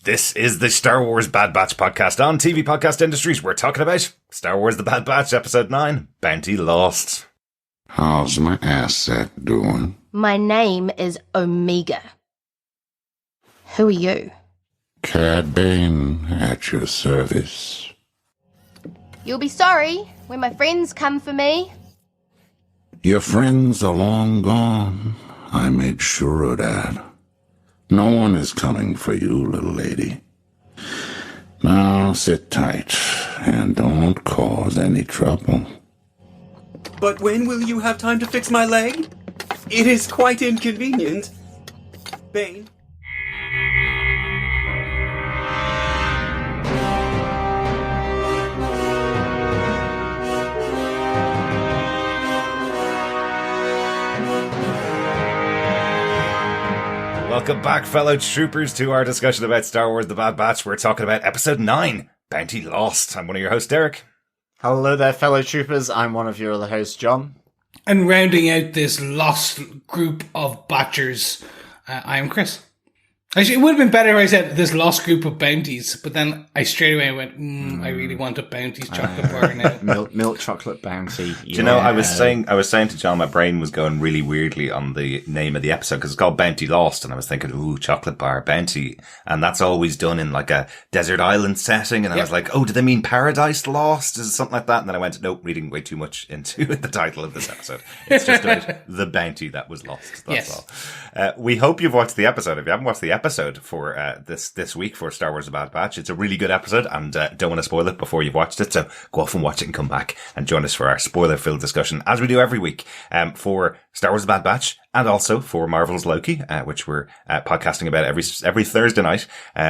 This is the Star Wars Bad Batch podcast on TV Podcast Industries. We're talking about Star Wars The Bad Batch, Episode 9, Bounty Lost. How's my asset doing? My name is Omega. Who are you? Cad Bane at your service. You'll be sorry when my friends come for me. Your friends are long gone. I made sure of that. No one is coming for you, little lady. Now sit tight and don't cause any trouble. But when will you have time to fix my leg? It is quite inconvenient. Bane. Welcome back, fellow troopers, to our discussion about Star Wars The Bad Batch. We're talking about Episode 9, Bounty Lost. I'm one of your hosts, Derek. Hello there, fellow troopers. I'm one of your other hosts, John. And rounding out this lost group of batchers, I am Chris. Actually, it would have been better if I said this lost group of bounties, but then I straight away went, I really want a Bounties chocolate bar now. Milk chocolate bounty. Do you know, I was saying to John, my brain was going really weirdly on the name of the episode because it's called Bounty Lost, and I was thinking, ooh, chocolate bar, bounty, and that's always done in like a desert island setting, and I was like, oh, do they mean Paradise Lost? Is it something like that? And then I went, nope, reading way too much into the title of this episode. It's just about the bounty that was lost. That's all. We hope you've watched the episode. If you haven't watched the episode for this week for Star Wars The Bad Batch, it's a really good episode, and don't want to spoil it before you've watched it, so go off and watch it and come back and join us for our spoiler-filled discussion, as we do every week, for Star Wars The Bad Batch, and also for Marvel's Loki, which we're podcasting about every Thursday night.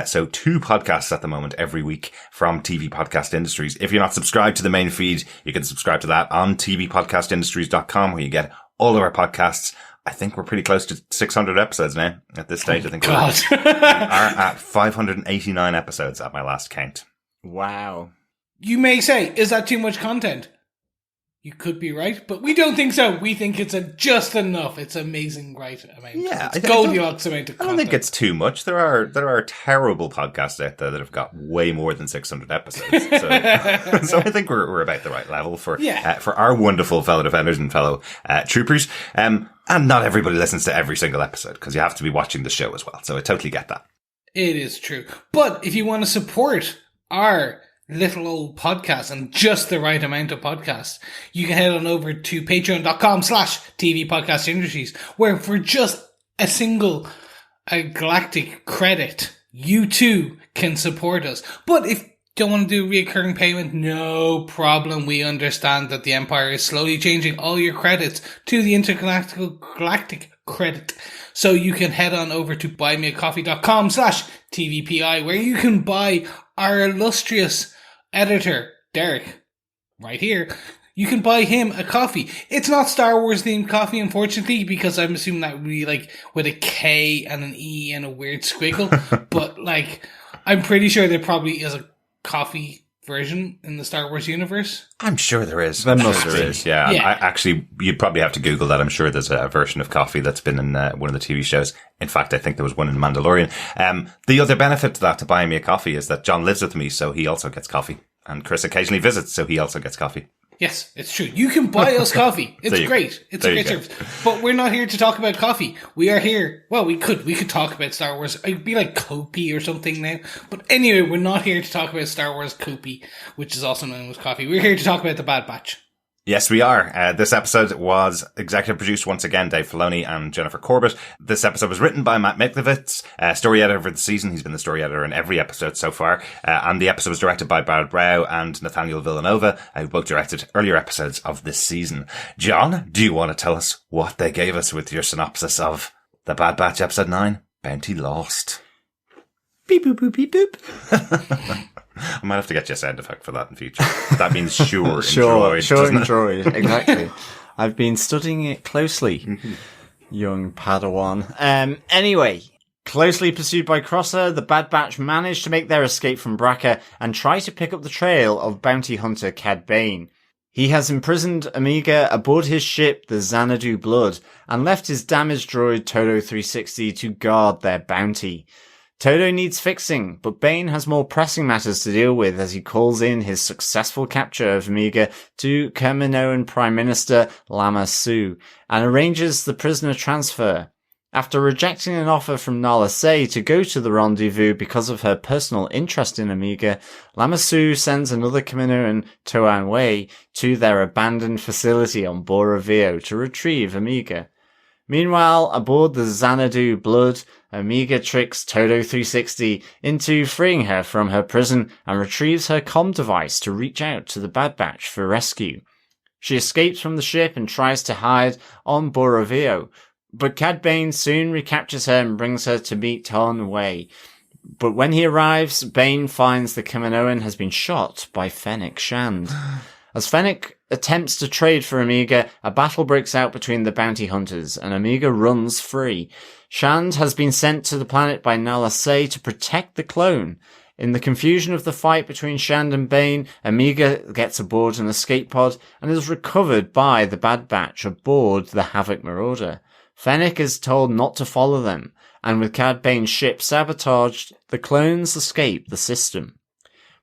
So 2 podcasts at the moment every week from TV Podcast Industries. If you're not subscribed to the main feed, you can subscribe to that on tvpodcastindustries.com, where you get all of our podcasts. I think we're pretty close to 600 episodes now at this stage. I think we are at 589 episodes at my last count. Wow. You may say, is that too much content? You could be right, but we don't think so. We think it's just enough. It's amazing, right amount. Yeah, it's Goldilocks amount of content. I don't think it's too much. There are terrible podcasts out there that have got way more than 600 episodes. So, so I think we're about the right level for our wonderful fellow defenders and fellow troopers. And not everybody listens to every single episode because you have to be watching the show as well. So I totally get that. It is true. But if you want to support our little old podcast and just the right amount of podcasts, you can head on over to patreon.com/TV Podcast Industries, where for just a single galactic credit, you too can support us. But if you don't want to do a reoccurring payment, no problem. We understand that the Empire is slowly changing all your credits to the intergalactic galactic credit. So you can head on over to buymeacoffee.com/TVPI, where you can buy our illustrious editor, Derek, right here. You can buy him a coffee. It's not Star Wars themed coffee, unfortunately, because I'm assuming that would be like with a K and an E and a weird squiggle. But like, I'm pretty sure there probably is a coffee version in the Star Wars universe. I'm sure there is. There must be. Yeah. Yeah. Actually, you'd probably have to Google that. I'm sure there's a version of coffee that's been in one of the TV shows. In fact, I think there was one in Mandalorian. The other benefit to that, to buying me a coffee, is that John lives with me, so he also gets coffee. And Chris occasionally visits, so he also gets coffee. Yes, it's true. You can buy us coffee. It's great. It's a great go. service. But we're not here to talk about coffee. We are here. Well, we could talk about Star Wars. It'd be like Kopi or something now. But anyway, we're not here to talk about Star Wars Kopi, which is also known as coffee. We're here to talk about The Bad Batch. Yes, we are. This episode was executive produced once again, Dave Filoni and Jennifer Corbett. This episode was written by Matt Michnovetz, story editor for the season. He's been the story editor in every episode so far. And the episode was directed by Bora Vio and Nathaniel Villanueva, who both directed earlier episodes of this season. John, do you want to tell us what they gave us with your synopsis of The Bad Batch Episode 9, Bounty Lost? Beep, boop, boop, beep, boop. I might have to get you a sound effect for that in future. That means sure in droid. Sure in droid, exactly. I've been studying it closely, young Padawan. Anyway, closely pursued by Crosshair, the Bad Batch manage to make their escape from Bracca and try to pick up the trail of bounty hunter Cad Bane. He has imprisoned Omega aboard his ship, the Xanadu Blood, and left his damaged droid Todo 360 to guard their bounty. Todo needs fixing, but Bane has more pressing matters to deal with as he calls in his successful capture of Omega to Kaminoan Prime Minister Lama Su and arranges the prisoner transfer. After rejecting an offer from Nala Se to go to the rendezvous because of her personal interest in Omega, Lama Su sends another Kaminoan, Taun We, to their abandoned facility on Bora Vio to retrieve Omega. Meanwhile, aboard the Xanadu Blood, Omega tricks Todo 360 into freeing her from her prison and retrieves her comm device to reach out to the Bad Batch for rescue. She escapes from the ship and tries to hide on Bora Vio, but Cad Bane soon recaptures her and brings her to meet Taun We. But when he arrives, Bane finds the Kaminoan has been shot by Fennec Shand. As Fennec attempts to trade for Omega, a battle breaks out between the bounty hunters, and Omega runs free. Shand has been sent to the planet by Nala Se to protect the clone. In the confusion of the fight between Shand and Bane, Omega gets aboard an escape pod and is recovered by the Bad Batch aboard the Havoc Marauder. Fennec is told not to follow them, and with Cad Bane's ship sabotaged, the clones escape the system.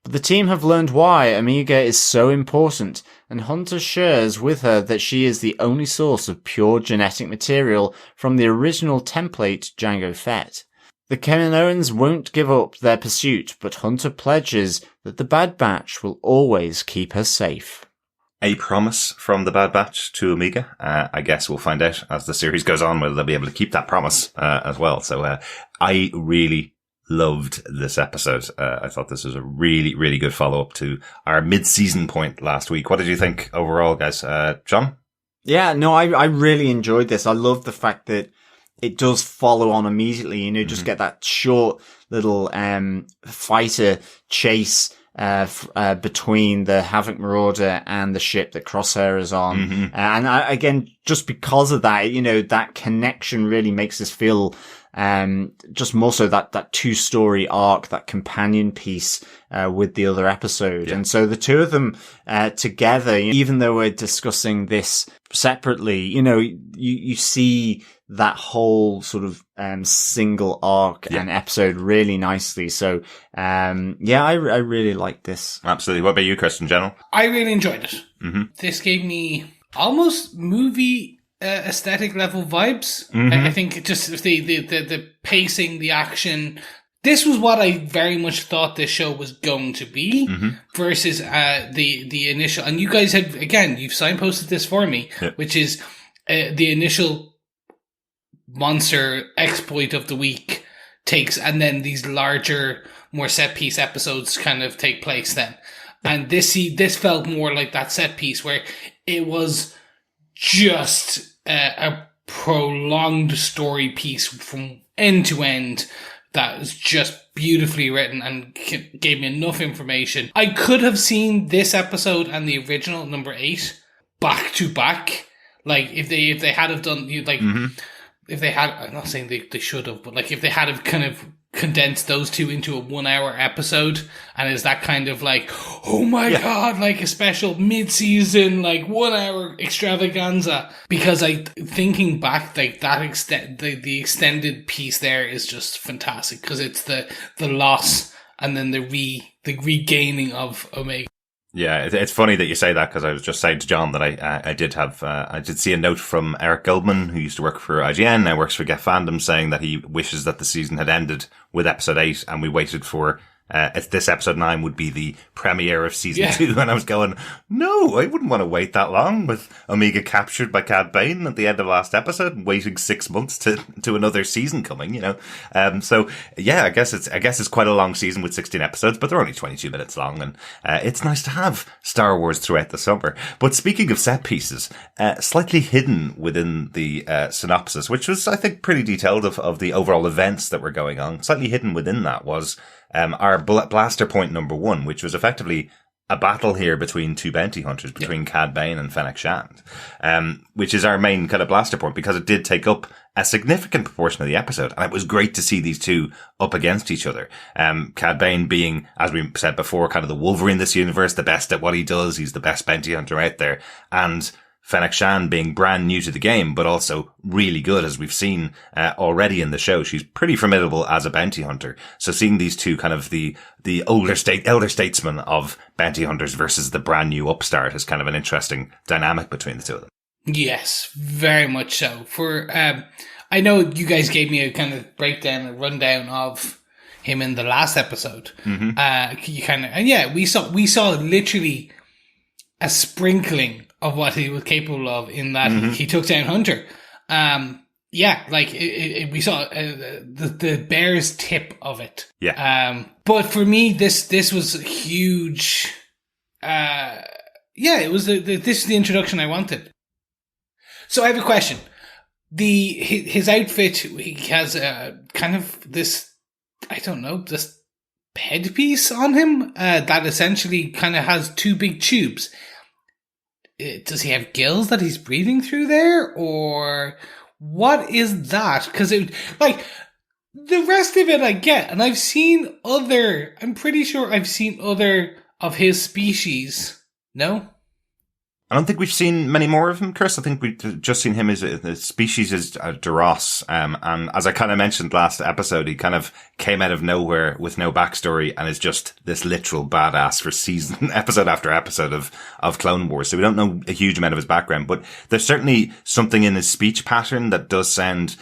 But the team have learned why Omega is so important, and Hunter shares with her that she is the only source of pure genetic material from the original template Jango Fett. The Kaminoans won't give up their pursuit, but Hunter pledges that the Bad Batch will always keep her safe. A promise from the Bad Batch to Omega. I guess we'll find out as the series goes on whether they'll be able to keep that promise as well. So I really loved this episode. I thought this was a really, really good follow-up to our mid-season point last week. What did you think overall, guys? John? Yeah, no, I really enjoyed this. I love the fact that it does follow on immediately. Just get that short little fighter chase between the Havoc Marauder and the ship that Crosshair is on. And again, just because of that, that connection really makes us feel just more so that two-story arc, that companion piece with the other episode. Yeah. And so the two of them together, even though we're discussing this separately, you see that whole sort of single arc and episode really nicely. So I really like this. Absolutely. What about you, Chris, in general? I really enjoyed it. This gave me almost movie aesthetic level vibes. I think just the pacing, the action. This was what I very much thought this show was going to be versus the initial. And you guys had, again, you've signposted this for me, which is the initial monster exploit of the week takes, and then these larger, more set piece episodes kind of take place then. And this felt more like that set piece where it was just a prolonged story piece from end to end that was just beautifully written and gave me enough information. I could have seen this episode and the original number 8 back to back. Like if they had have done if they had, I'm not saying they should have, but like if they had have kind of condensed those two into a 1 hour episode, and is that kind of like, oh my god, like a special mid-season, like 1 hour extravaganza. Because thinking back, like that the extended piece there is just fantastic, because it's the loss and then the regaining of Omega. Yeah, it's funny that you say that, because I was just saying to John that I did see a note from Eric Goldman, who used to work for IGN, now works for Get Fandom, saying that he wishes that the season had ended with episode 8 and we waited for this episode 9 would be the premiere of season 2. And I was going, no, I wouldn't want to wait that long with Omega captured by Cad Bane at the end of last episode and waiting 6 months to another season coming, So yeah, I guess it's quite a long season with 16 episodes, but they're only 22 minutes long, and it's nice to have Star Wars throughout the summer. But speaking of set pieces, slightly hidden within the synopsis, which was, I think, pretty detailed of the overall events that were going on, slightly hidden within that was our blaster point number 1, which was effectively a battle here between two bounty hunters, between Cad Bane and Fennec Shand, which is our main kind of blaster point, because it did take up a significant proportion of the episode. And it was great to see these two up against each other. Cad Bane being, as we said before, kind of the Wolverine in this universe, the best at what he does. He's the best bounty hunter out there. And Fennec Shan being brand new to the game, but also really good, as we've seen already in the show. She's pretty formidable as a bounty hunter. So seeing these two kind of the elder statesmen of bounty hunters versus the brand new upstart is kind of an interesting dynamic between the two of them. Yes, very much so. For I know you guys gave me a kind of breakdown, a rundown of him in the last episode. Mm-hmm. We saw literally a sprinkling of what he was capable of in that he took down Hunter. We saw the bear's tip of it. Yeah. But for me, this was huge. It was this is the introduction I wanted. So I have a question. His outfit, he has kind of this, I don't know, this headpiece on him that essentially kind of has two big tubes. Does he have gills that he's breathing through there, or what is that? Because the rest of it I get, and I'm pretty sure I've seen other of his species. No? I don't think we've seen many more of him, Chris. I think we've just seen him as the species is Duras. And as I kind of mentioned last episode, he kind of came out of nowhere with no backstory and is just this literal badass for episode after episode of Clone Wars. So we don't know a huge amount of his background, but there's certainly something in his speech pattern that does sound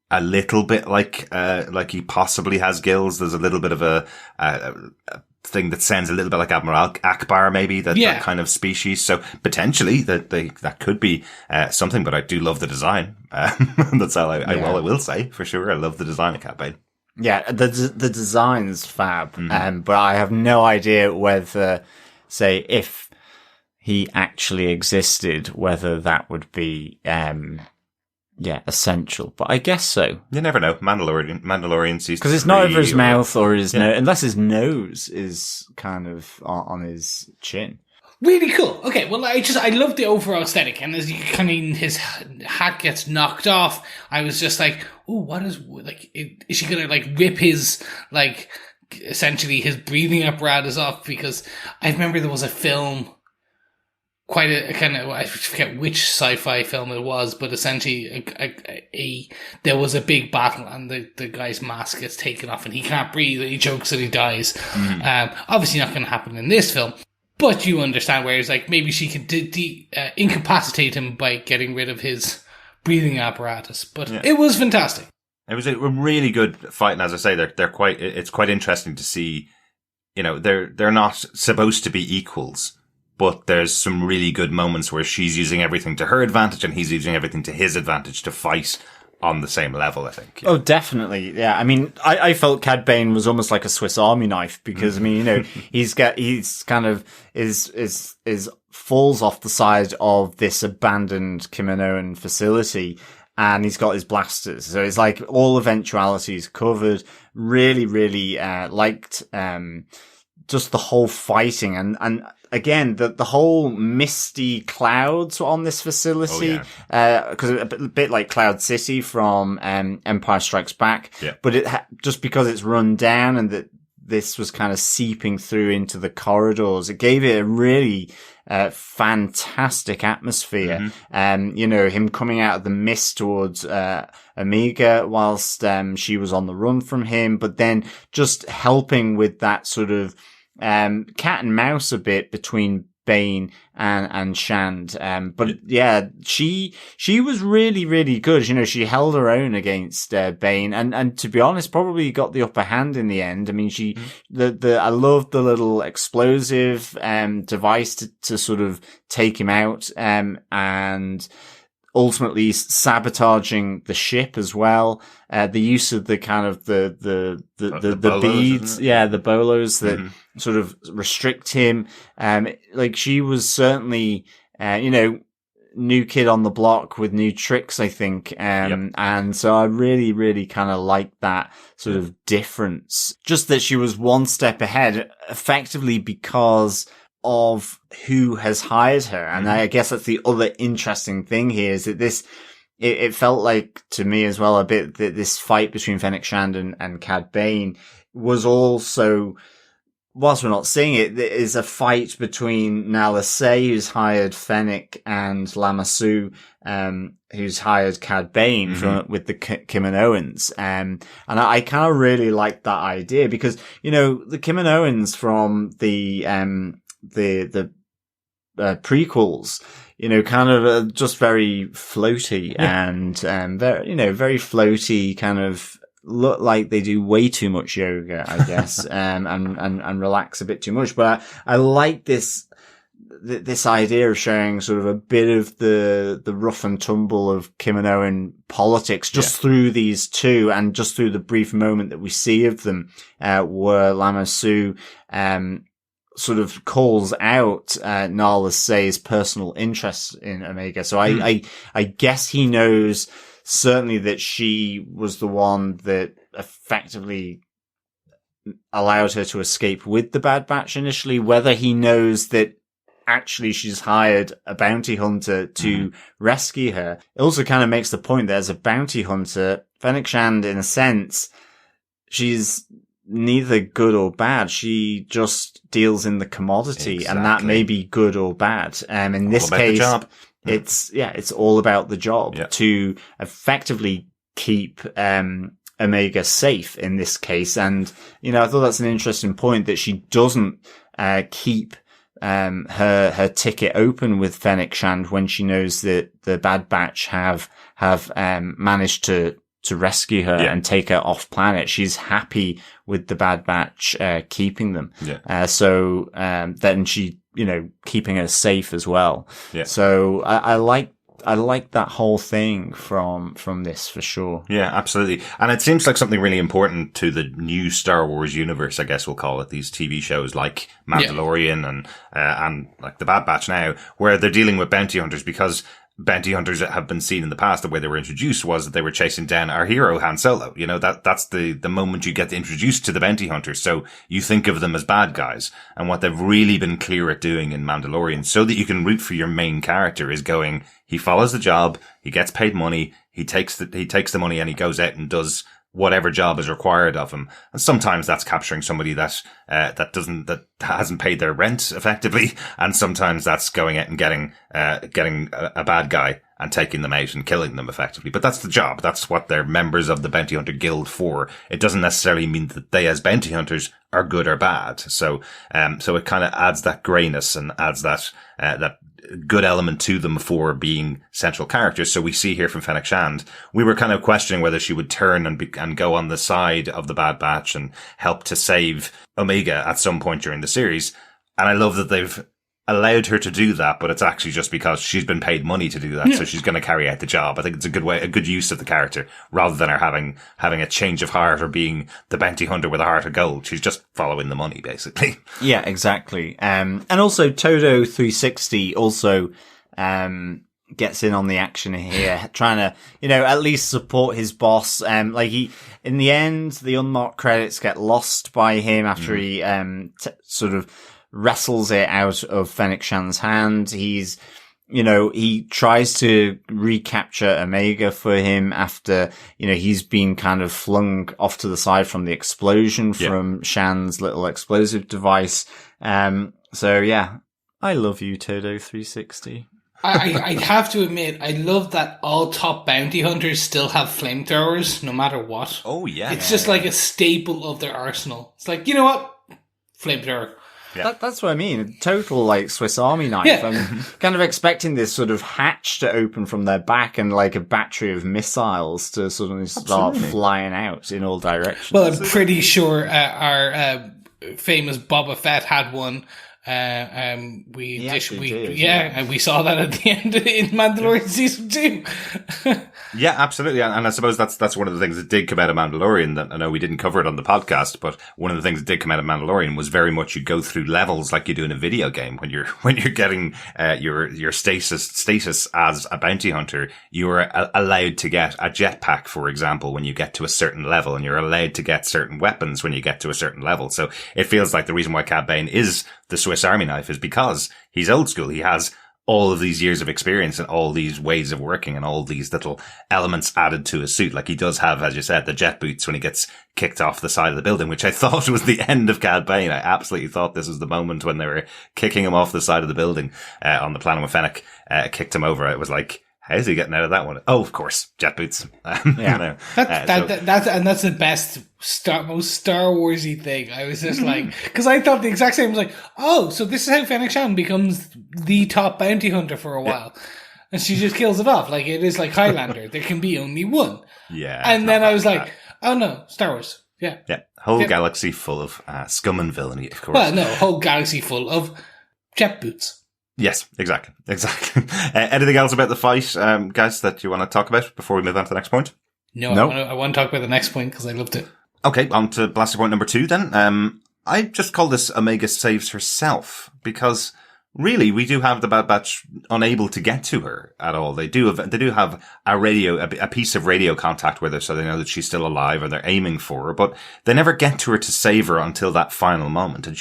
a little bit like he possibly has gills. There's a little bit of a thing that sounds a little bit like Admiral Akbar, maybe that kind of species. So potentially that could be something. But I do love the design. That's all I will say for sure. I love the design of Cad Bane. Yeah, the design's fab. But I have no idea whether, say, if he actually existed, whether that would be essential. But I guess so. You never know. Mandalorian season, because it's not over his mouth or his nose, unless his nose is kind of on his chin. Really cool. Okay, well, I love the overall aesthetic, and as you his hat gets knocked off, I was just like, oh, what is is she gonna rip his essentially his breathing apparatus off? Because I remember there was a film. Quite a kind of, I forget which sci-fi film it was, but essentially there was a big battle and the guy's mask gets taken off and he can't breathe and he chokes and he dies. Mm-hmm. Obviously not going to happen in this film, but you understand where it's maybe she could incapacitate him by getting rid of his breathing apparatus. But it was fantastic. It was a really good fight, and as I say, it's quite interesting to see, they're not supposed to be equals. But there's some really good moments where she's using everything to her advantage and he's using everything to his advantage to fight on the same level, I think. Oh, definitely. Yeah. I mean, I felt Cad Bane was almost like a Swiss Army knife because, he's kind of is falls off the side of this abandoned Kaminoan facility and he's got his blasters. So it's like all eventualities covered. Really, really, liked, just the whole fighting and again, the whole misty clouds on this facility, because a bit like Cloud City from Empire Strikes Back, but just because it's run down and that this was kind of seeping through into the corridors, it gave it a really fantastic atmosphere. Mm-hmm. Him coming out of the mist towards Omega whilst she was on the run from him, but then just helping with that sort of cat and mouse a bit between Bane and Shand. She was really, really good. She held her own against Bane and to be honest, probably got the upper hand in the end. I mean, I loved the little explosive device to sort of take him out and ultimately sabotaging the ship as well. The use of the kind of the bolos, beads, the bolos that sort of restrict him. She was certainly, new kid on the block with new tricks, I think. And so I really, really kind of liked that sort of difference. Just that she was one step ahead, effectively because of who has hired her. And I guess that's the other interesting thing here is that it felt like to me as well a bit that this fight between Fennec Shand and Cad Bane was also whilst we're not seeing it, there is a fight between Nala Se, who's hired Fennec, and Lama Su, who's hired Cad Bane with the Kaminoans. And I kind of really like that idea because, the Kaminoans from the prequels, kind of just very floaty and, very floaty, kind of look like they do way too much yoga, I guess, and relax a bit too much. But I like this idea of showing sort of a bit of the rough and tumble of Kaminoan politics just through these two, and just through the brief moment that we see of them, where Lama Su, sort of calls out Nala Se's personal interest in Omega. So I guess he knows certainly that she was the one that effectively allowed her to escape with the Bad Batch initially. Whether he knows that actually she's hired a bounty hunter to rescue her. It also kind of makes the point that as a bounty hunter, Fennec Shand, in a sense, she's neither good or bad. She just deals in the commodity, and that may be good or bad. In this case, it's all about the job to effectively keep Omega safe in this case. And I thought that's an interesting point, that she doesn't keep her ticket open with Fennec Shand when she knows that the Bad Batch have managed to rescue her and take her off planet. She's happy with the Bad Batch keeping them. So then she, keeping her safe as well. So I like that whole thing from this for sure. Yeah, absolutely. And it seems like something really important to the new Star Wars universe, I guess we'll call it, these TV shows like Mandalorian and like the Bad Batch now, where they're dealing with bounty hunters, because bounty hunters that have been seen in the past, the way they were introduced was that they were chasing down our hero, Han Solo. That's the moment you get introduced to the bounty hunters. So you think of them as bad guys. And what they've really been clear at doing in Mandalorian, so that you can root for your main character, is going, he follows the job, he gets paid money, he takes the money and he goes out and does whatever job is required of him. And sometimes that's capturing somebody that hasn't paid their rent effectively. And sometimes that's going out and getting a bad guy and taking them out and killing them effectively. But that's the job. That's what they're members of the Bounty Hunter Guild for. It doesn't necessarily mean that they as bounty hunters are good or bad. So it kind of adds that grayness and adds that good element to them for being central characters. So we see here from Fennec Shand, we were kind of questioning whether she would turn and go on the side of the Bad Batch and help to save Omega at some point during the series. And I love that they've allowed her to do that, but it's actually just because she's been paid money to do that. So she's going to carry out the job. I think it's a good use of the character, rather than her having a change of heart or being the bounty hunter with a heart of gold. She's just following the money, basically. Yeah, exactly. And also Todo 360 also, gets in on the action here, trying to, at least support his boss. In the end, the unmarked credits get lost by him after he, sort of wrestles it out of Fennec Shand's hand. He's, he tries to recapture Omega for him after, he's been kind of flung off to the side from the explosion from Shand's little explosive device. So yeah, I love you, Todo 360. I have to admit, I love that all top bounty hunters still have flamethrowers, no matter what. Oh yeah. It's just like a staple of their arsenal. It's like, you know what? Flamethrower. Yeah. That's what I mean. Total Swiss Army knife. Yeah. I'm kind of expecting this sort of hatch to open from their back and a battery of missiles to suddenly start flying out in all directions. Well, I'm pretty sure our famous Boba Fett had one. And we saw that at the end in Mandalorian season 2. Yeah, absolutely. And I suppose that's one of the things that did come out of Mandalorian that I know we didn't cover it on the podcast, but one of the things that did come out of Mandalorian was very much you go through levels like you do in a video game. When you're getting, your status as a bounty hunter, you are allowed to get a jetpack, for example, when you get to a certain level, and you're allowed to get certain weapons when you get to a certain level. So it feels like the reason why Cad Bane is the Swiss Army knife is because he's old school. He has all of these years of experience and all these ways of working and all these little elements added to his suit. Like he does have, as you said, the jet boots when he gets kicked off the side of the building, which I thought was the end of Cad Bane. I absolutely thought this was the moment when they were kicking him off the side of the building, on the planet when Fennec, kicked him over. It was like, how's he getting out of that one? Oh, of course, jet boots. Yeah. That's the best, most Star Warsy thing. I was just like, because I thought the exact same. I was like, oh, so this is how Fennec Shand becomes the top bounty hunter for a while. And she just kills it off. Like, it is like Highlander. There can be only one. Yeah. And then I was like, oh no, Star Wars. Yeah. Yeah. Whole galaxy full of scum and villainy, of course. Well, no, whole galaxy full of jet boots. Yes, exactly. Anything else about the fight, guys, that you want to talk about before we move on to the next point? No. I want to talk about the next point because I loved it. Okay, on to blaster point number 2 then. I just call this Omega saves herself because really we do have the Bad Batch unable to get to her at all. They do have a piece of radio contact with her so they know that she's still alive and they're aiming for her, but they never get to her to save her until that final moment. And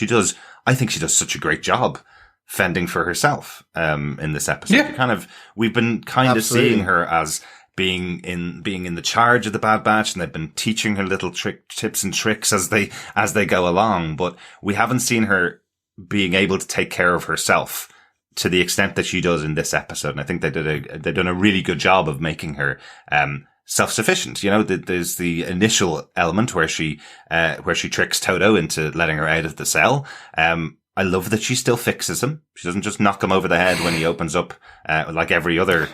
I think she does such a great job fending for herself, in this episode. Yeah. We've been seeing her as being in the charge of the Bad Batch, and they've been teaching her little tips and tricks as they go along, but we haven't seen her being able to take care of herself to the extent that she does in this episode. And I think they've done a really good job of making her, self-sufficient. You know, there's the initial element where she tricks Todo into letting her out of the cell. I love that she still fixes him. She doesn't just knock him over the head when he opens up, like every other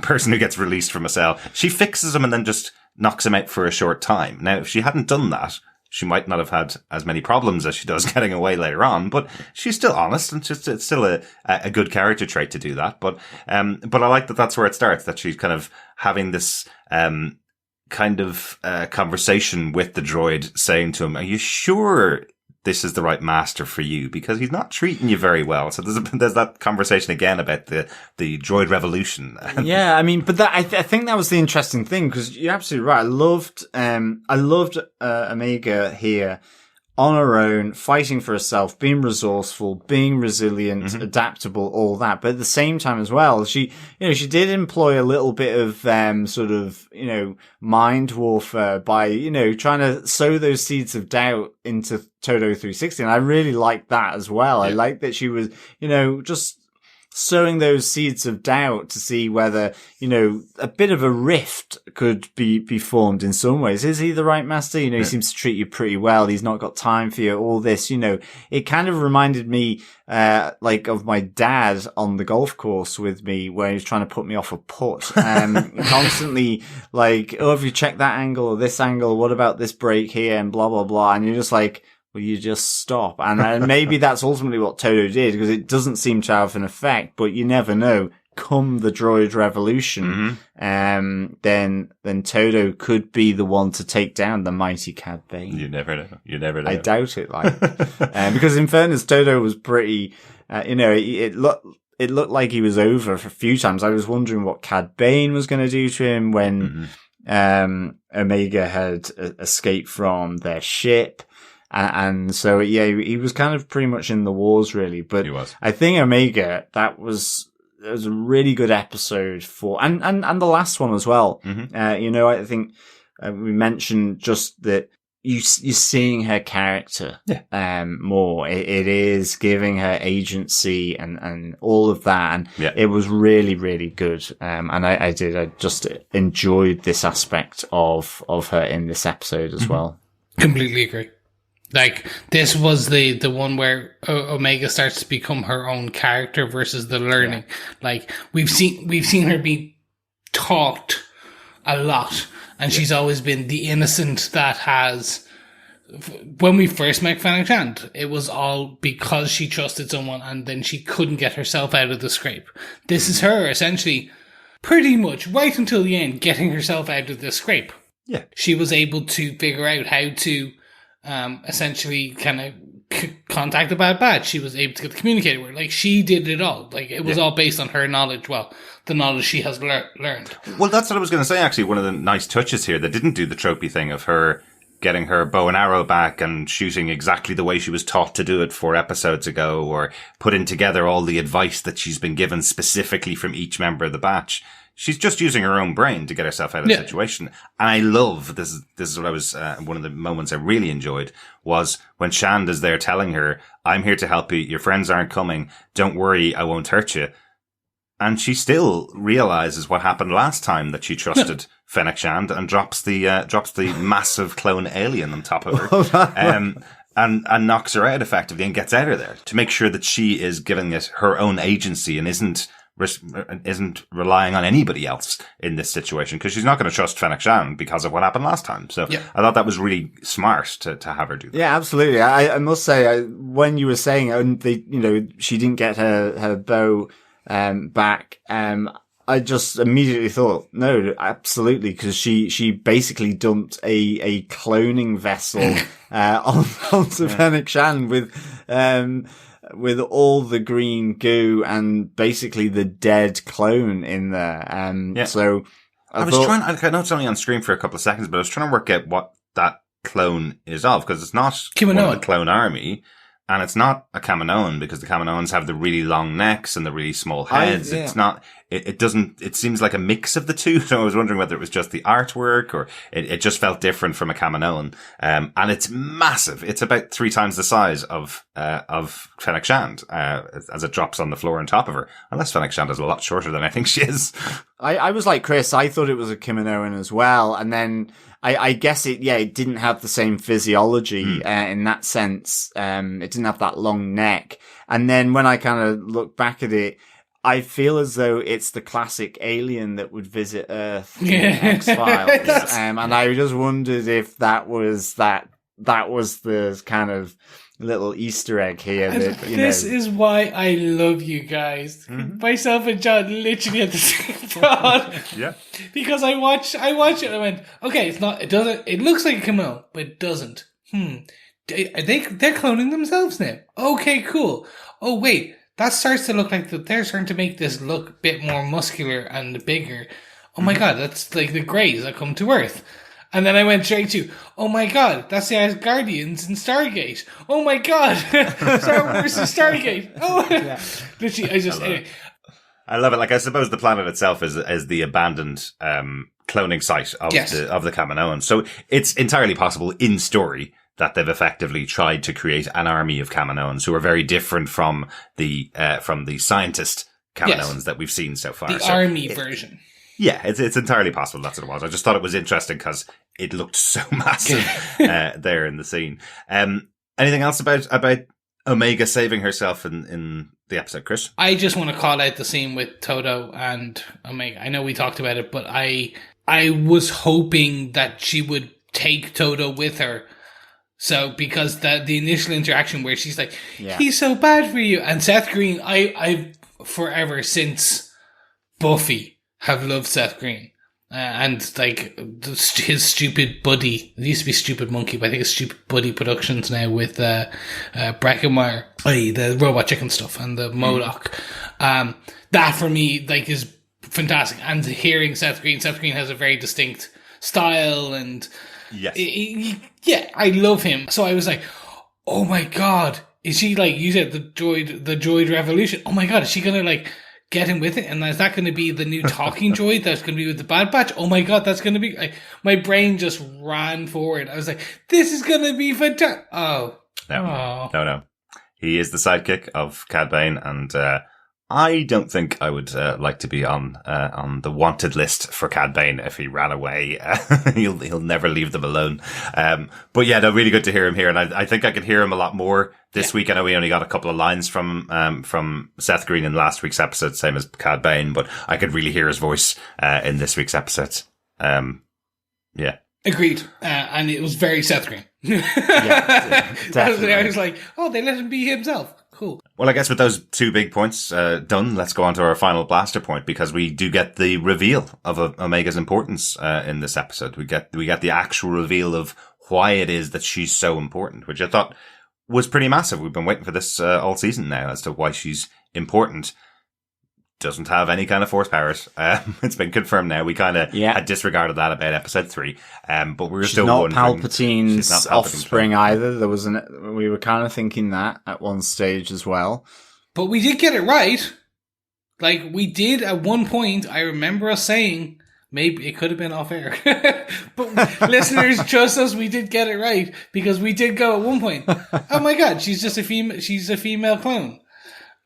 person who gets released from a cell. She fixes him and then just knocks him out for a short time. Now, if she hadn't done that, she might not have had as many problems as she does getting away later on, but she's still honest and it's still a good character trait to do that. But I like that that's where it starts, that she's kind of having this, kind of, conversation with the droid saying to him, are you sure this is the right master for you? Because he's not treating you very well. So there's that conversation again about the droid revolution. Yeah, I mean, but that I think that was the interesting thing, because you're absolutely right. I loved Omega here on her own, fighting for herself, being resourceful, being resilient, adaptable, all that. But at the same time as well, she did employ a little bit of, sort of, mind warfare by, trying to sow those seeds of doubt into Todo 360. And I really liked that as well. Yeah. I liked that she was, just sowing those seeds of doubt to see whether, a bit of a rift could be formed in some ways. Is he the right master? He seems to treat you pretty well. He's not got time for you. All this, it kind of reminded me, of my dad on the golf course with me where he was trying to put me off a putt. Constantly like, oh, have you checked that angle or this angle? What about this break here? And blah, blah, blah. And you're just like, will you just stop? And maybe that's ultimately what Todo did, because it doesn't seem to have an effect, but you never know. Come the droid revolution, then Todo could be the one to take down the mighty Cad Bane. You never know. I doubt it, because in fairness, Todo was pretty, it looked like he was over for a few times. I was wondering what Cad Bane was going to do to him when, Omega had escaped from their ship. And so, yeah, he was kind of pretty much in the wars, really. But he was. I think Omega, it was a really good episode and the last one as well. I think we mentioned just that you're seeing her character, more. It is giving her agency and all of that. And it was really, really good. And I just enjoyed this aspect of her in this episode as well. Completely agree. Like, this was the one where Omega starts to become her own character versus the learning. Yeah. Like, we've seen her be taught a lot, and she's always been the innocent that has. When we first met Fennec Shand, it was all because she trusted someone, and then she couldn't get herself out of the scrape. This is her essentially, pretty much right until the end, getting herself out of the scrape. Yeah, she was able to figure out how to. Essentially kind of contact the Bad Batch. She was able to get the communicator word. Like, she did it all. Like, it was all based on her knowledge. Well, the knowledge she has learned. Well, that's what I was going to say, actually. One of the nice touches here that didn't do the tropey thing of her getting her bow and arrow back and shooting exactly the way she was taught to do it 4 episodes ago, or putting together all the advice that she's been given specifically from each member of the batch. She's just using her own brain to get herself out of the situation. And I love, this is what I was, one of the moments I really enjoyed was when Shand is there telling her, I'm here to help you. Your friends aren't coming. Don't worry. I won't hurt you. And she still realizes what happened last time, that she trusted Fennec Shand, and drops the massive clone alien on top of her. And knocks her out effectively and gets out of there to make sure that she is giving it her own agency and isn't relying on anybody else in this situation, because she's not going to trust Fennec Shand because of what happened last time. So I thought that was really smart to have her do that. Yeah, absolutely. I must say, when you were saying, she didn't get her bow back, I just immediately thought, no, absolutely, because she basically dumped a cloning vessel onto Fennec Shand with all the green goo and basically the dead clone in there. So I know it's only on screen for a couple of seconds, but I was trying to work out what that clone is of, because it's not one of the clone army. And it's not a Kaminoan, because the Kaminoans have the really long necks and the really small heads. It's not, it seems like a mix of the two. So I was wondering whether it was just the artwork, or it just felt different from a Kaminoan. And it's massive. It's about 3 times the size of Fennec Shand, as it drops on the floor on top of her. Unless Fennec Shand is a lot shorter than I think she is. I was like Chris, I thought it was a Kaminoan as well. And then, I guess it didn't have the same physiology, in that sense. It didn't have that long neck. And then when I kind of look back at it, I feel as though it's the classic alien that would visit Earth in X-Files. And I just wondered if that was the kind of little Easter egg here. This is why I love you guys. Myself and John literally at the same thought. Yeah. Because I watched it and I went, okay, it looks like a Kaminoan, but it doesn't. They're cloning themselves now. Okay, cool. Oh wait, that starts to look like they're starting to make this look a bit more muscular and bigger. Oh my god, that's like the Greys that come to Earth. And then I went straight to, oh my god, that's the Asgardians in Stargate. Oh my god, Star Wars and Stargate. Oh, literally, anyway. I love it. Like, I suppose the planet itself is the abandoned cloning site of the Kaminoan. So it's entirely possible in story that they've effectively tried to create an army of Kaminoans who are very different from the scientist Kaminoans that we've seen so far. The army version. Yeah, it's entirely possible that's what it was. I just thought it was interesting because it looked so massive there in the scene. Anything else about Omega saving herself in the episode, Chris? I just want to call out the scene with Todo and Omega. I know we talked about it, but I was hoping that she would take Todo with her. So, because the initial interaction where she's like, he's so bad for you. And Seth Green, I've forever since Buffy have loved Seth Green. And like his stupid buddy, it used to be Stupid Monkey, but I think it's Stupid Buddy Productions now with Bracca, the Robot Chicken stuff and the MODOK. That for me like is fantastic. And hearing Seth Green has a very distinct style, and I love him. So I was like, oh my god, is she like, you said the droid revolution? Oh my god, is she gonna like get him with it? And is that going to be the new talking droid that's going to be with the Bad Batch? Oh my god, that's going to be like, my brain just ran forward. I was like, this is going to be fantastic. No. He is the sidekick of Cad Bane, and I don't think I would like to be on the wanted list for Cad Bane if he ran away. He'll never leave them alone. But yeah, no, really good to hear him here, and I think I could hear him a lot more this week. I know we only got a couple of lines from Seth Green in last week's episode, same as Cad Bane, but I could really hear his voice in this week's episode. Yeah. Agreed. And it was very Seth Green. Definitely. I was like, oh, they let him be himself. Cool. Well, I guess with those 2 big points done, let's go on to our final blaster point, because we do get the reveal of Omega's importance in this episode. We get the actual reveal of why it is that she's so important, which I thought was pretty massive. We've been waiting for this all season now as to why she's important. doesn't have any kind of force powers. It's been confirmed now. We kind of had disregarded that about episode 3. But we were still not wondering. Palpatine's offspring either. We were kind of thinking that at one stage as well. But we did get it right. Like, we did at one point, I remember us saying, maybe it could have been off air. But listeners, trust us, we did get it right. Because we did go at one point, oh my god, she's just she's a female clone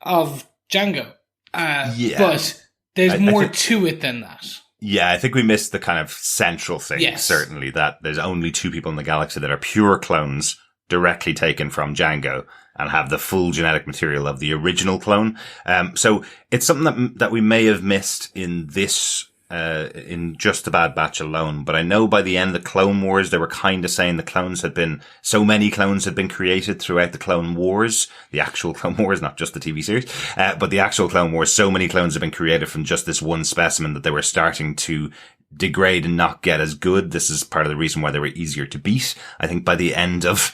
of Django. But there's more to it than that. Yeah, I think we missed the kind of central thing, certainly, that there's only 2 people in the galaxy that are pure clones directly taken from Django and have the full genetic material of the original clone. So it's something that we may have missed in this, in just the Bad Batch alone. But I know by the end of the Clone Wars, they were kind of saying so many clones had been created throughout the Clone Wars, the actual Clone Wars, not just the TV series, but the actual Clone Wars. So many clones have been created from just this one specimen that they were starting to degrade and not get as good. This is part of the reason why they were easier to beat. I think by the end of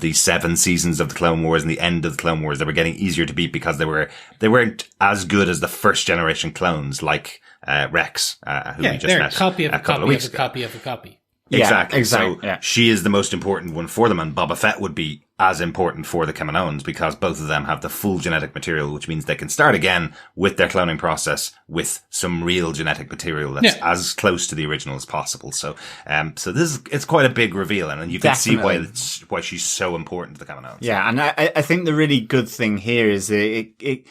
the 7 seasons of the Clone Wars and the end of the Clone Wars, they were getting easier to beat because they weren't as good as the first generation clones like Rex, who we just met. A copy of a couple copy of weeks of a ago. copy of a copy. Exactly. exactly. So she is the most important one for them, and Boba Fett would be as important for the Kaminoans because both of them have the full genetic material, which means they can start again with their cloning process with some real genetic material that's as close to the original as possible. So, it's quite a big reveal, and you can see why she's so important to the Kaminoans. Yeah, and I think the really good thing here is it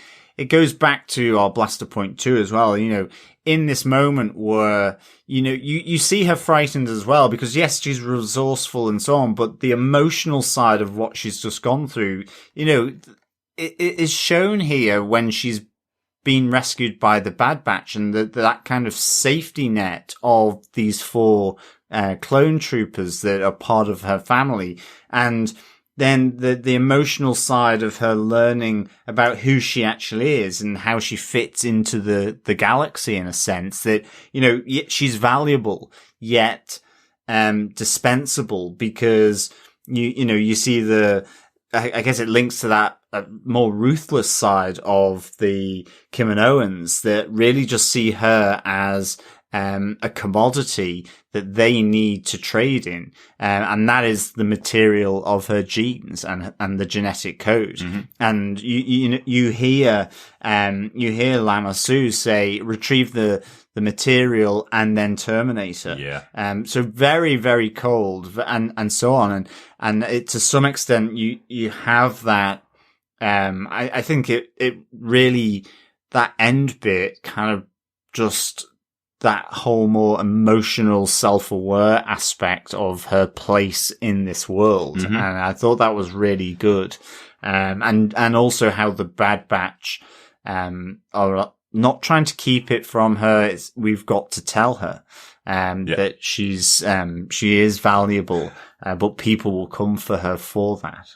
goes back to our blaster point 2 as well. You know, in this moment where, you know, you see her frightened as well because yes, she's resourceful and so on, but the emotional side of what she's just gone through, you know, it is shown here when she's been rescued by the Bad Batch and that kind of safety net of these 4 clone troopers that are part of her family. And then the emotional side of her learning about who she actually is and how she fits into the galaxy in a sense that, you know, she's valuable yet, dispensable because you see I guess it links to that more ruthless side of the Kaminoans that really just see her as a commodity that they need to trade in. And that is the material of her genes and the genetic code. Mm-hmm. And you hear Lama Su say, retrieve the material and then terminate her. Yeah. So very, very cold and so on. And it, to some extent, you have that, I think it really, that end bit kind of just, that whole more emotional self-aware aspect of her place in this world. Mm-hmm. And I thought that was really good. And also how the Bad Batch, are not trying to keep it from her. We've got to tell her, that she is valuable, but people will come for her for that.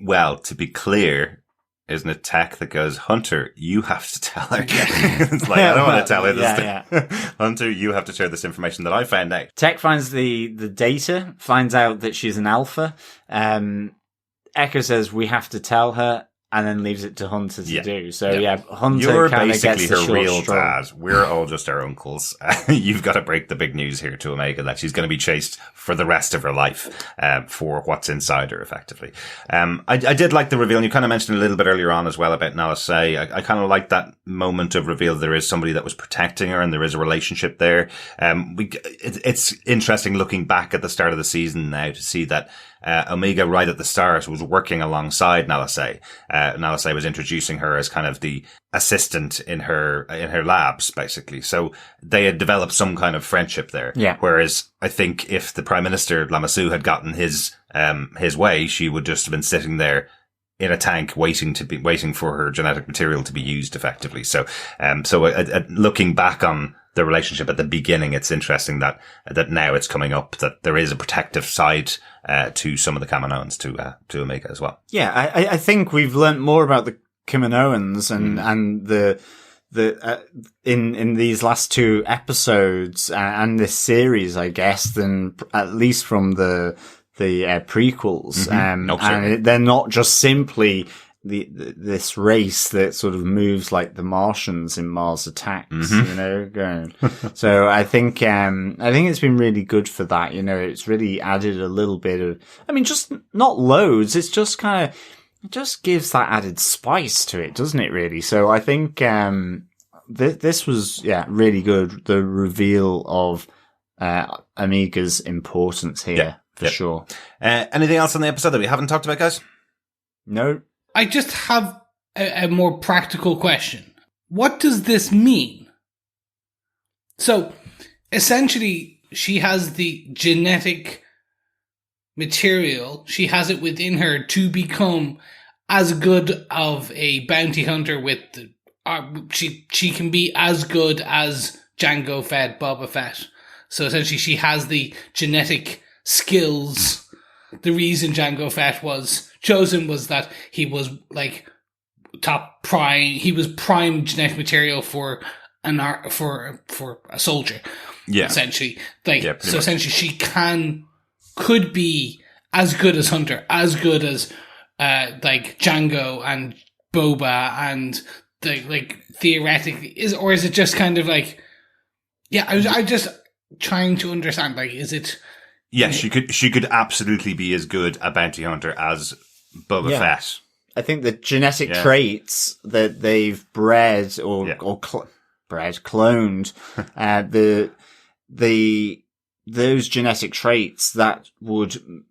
Well, to be clear, isn't it Tech that goes, Hunter, you have to tell her. It's like, I don't want to tell her this thing. Hunter, you have to share this information that I found out. Tech finds the data, finds out that she's an alpha. Echo says, we have to tell her, and then leaves it to Hunter to do. So Hunter kind of gets the short real straw. dad. We're all just our uncles. You've got to break the big news here to Omega that she's going to be chased for the rest of her life, for what's inside her, effectively. I did like the reveal, and you kind of mentioned a little bit earlier on as well about Nala Se. I kind of like that moment of reveal. There is somebody that was protecting her, and there is a relationship there. It's interesting looking back at the start of the season now to see that Omega right at the start was working alongside Nala Se. Nala Se was introducing her as kind of the assistant in her labs, basically. So they had developed some kind of friendship there. Yeah. Whereas I think if the Prime Minister Lama Su had gotten his way, she would just have been sitting there in a tank waiting for her genetic material to be used effectively. So looking back on the relationship at the beginning, it's interesting that now it's coming up that there is a protective side to some of the Kaminoans to Omega as well. Yeah, I think we've learnt more about the Kaminoans and in these last 2 episodes and this series, I guess, than at least from the prequels. Mm-hmm. And they're not just simply this race that sort of moves like the Martians in Mars Attacks, going. So I think it's been really good for that. It's really added a little bit of, just not loads. It's just kind of, it just gives that added spice to it, doesn't it, really? So I think, this was, really good. The reveal of, Omega's importance here, for sure. Anything else on the episode that we haven't talked about, guys? No. I just have a more practical question. What does this mean? So, essentially, she has the genetic material. She has it within her to become as good of a bounty hunter with she can be as good as Jango Fett, Boba Fett. So essentially, she has the genetic skills. The reason Jango Fett was chosen was that he was like top prime. He was prime genetic material for for a soldier. Yeah, essentially, so essentially, she could be as good as Hunter, as good as Jango and Boba, and theoretically is it just kind of like, I just trying to understand, is it? Yeah, she could absolutely be as good a bounty hunter as Boba Fett. I think the genetic traits that they've bred cloned, those genetic traits that would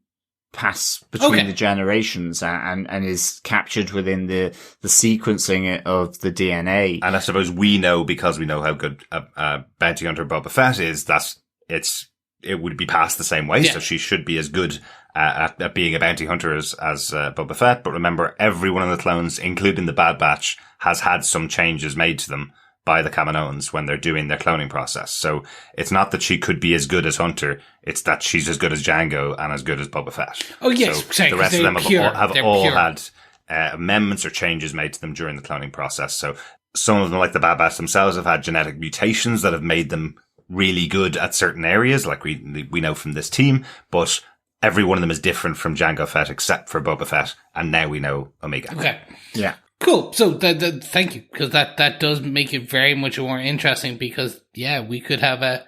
pass between the generations and is captured within the sequencing of the DNA. And I suppose we know, because we know how good a bounty hunter Boba Fett is, it would be passed the same way, so she should be as good at being a bounty hunter as Boba Fett. But remember, every one of the clones, including the Bad Batch, has had some changes made to them by the Kaminoans when they're doing their cloning process. So it's not that she could be as good as Hunter, it's that she's as good as Django and as good as Boba Fett. Oh yes, so the rest of them have all had amendments or changes made to them during the cloning process. So some of them, like the Bad Batch themselves, have had genetic mutations that have made them really good at certain areas, like we know from this team, but every one of them is different from Jango Fett except for Boba Fett, and now we know Omega. Okay. Yeah. Cool. So thank you, because that does make it very much more interesting, because we could have a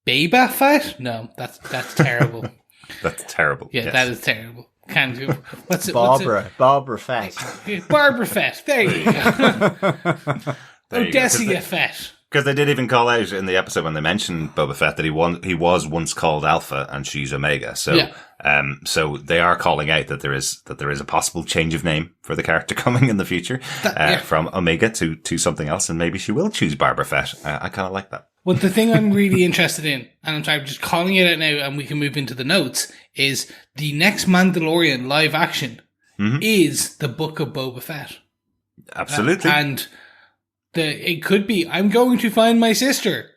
Boba Fett? No, that's terrible. That's terrible. Yeah, yes. that is terrible. Can't do. What's it? Barbara Fett. Barbara Fett. There you go. Odessia Fett. Because they did even call out in the episode when they mentioned Boba Fett that he was once called Alpha and she's Omega. So, so they are calling out that there is a possible change of name for the character coming in the future, from Omega to something else, and maybe she will choose Barbara Fett. I kind of like that. Well, the thing I'm really interested in, and I'm just calling it out now, and we can move into the notes, is the next Mandalorian live action is the Book of Boba Fett. Absolutely, and. It could be, I'm going to find my sister.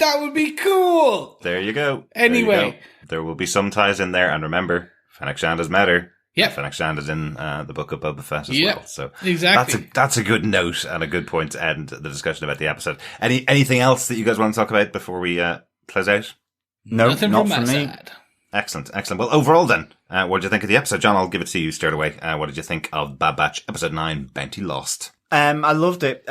That would be cool. There you go. Anyway. There will be some ties in there. And remember, Fennec Shanda's met her. Yeah. Fennec Shanda's in the Book of Boba Fett as well. So exactly. That's a good note and a good point to end the discussion about the episode. Anything else that you guys want to talk about before we close out? No, nothing not from for my me. side. Excellent. Well, overall then, what did you think of the episode? John, I'll give it to you straight away. What did you think of Bad Batch Episode 9, Bounty Lost? I loved it.